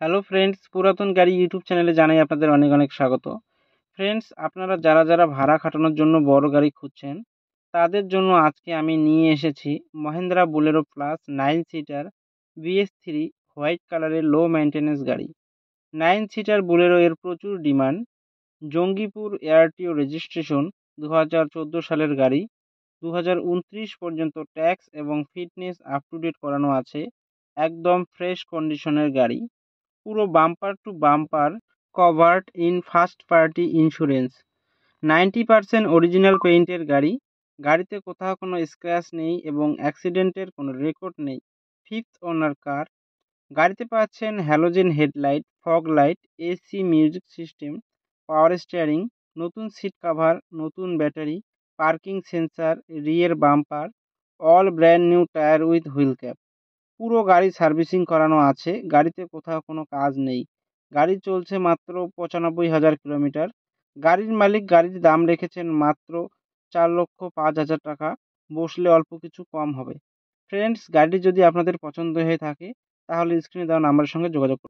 Hello friends, পুরাতন গাড়ি YouTube চ্যানেলে জানাই আপনাদের অনেক অনেক স্বাগত। ফ্রেন্ডস, আপনারা যারা যারা ভাড়া খাটানোর জন্য বড় গাড়ি খুঁজছেন, তাদের জন্য আজকে আমি নিয়ে এসেছি Mahindra Bolero plus 9 seater BS3 white কালারের লো মেইনটেনেন্স গাড়ি। 9 সিটার বোলেরো এর প্রচুর ডিমান্ড। জঙ্গিপুর এআরটিও রেজিস্ট্রেশন, 2014 সালের গাড়ি। 2029 পর্যন্ত ট্যাক্স এবং ফিটনেস আপ টু ডেট করানো আছে। একদম ফ্রেশ কন্ডিশনের গাড়ি। পুরো bumper to bumper covered in first party insurance. 90% original পেইন্টের গাড়ি। গাড়িতে কোথাও কোনো স্ক্র্যাচ নেই এবং অ্যাক্সিডেন্টের কোনো রেকর্ড নেই। Fifth owner car. গাড়িতে পাচ্ছেন halogen headlight, fog light, AC music system, power steering, নতুন সিট কাভার, নতুন battery, parking sensor, rear bumper, all brand new tyre with wheel cap. পুরো গাড়ি সার্ভিসিং করানো আছে, গাড়িতে কোথাও কোনো কাজ নেই। গাড়ি চলছে মাত্র 95,000 কিলোমিটার। গাড়ির মালিক গাড়ির দাম রেখেছেন মাত্র 4,05,000 টাকা। বসলে অল্প কিছু কম হবে। ফ্রেন্ডস, গাড়িটি যদি আপনাদের পছন্দ হয়ে থাকে তাহলে স্ক্রিনে দেওয়া নাম্বারের সঙ্গে যোগাযোগ করুন।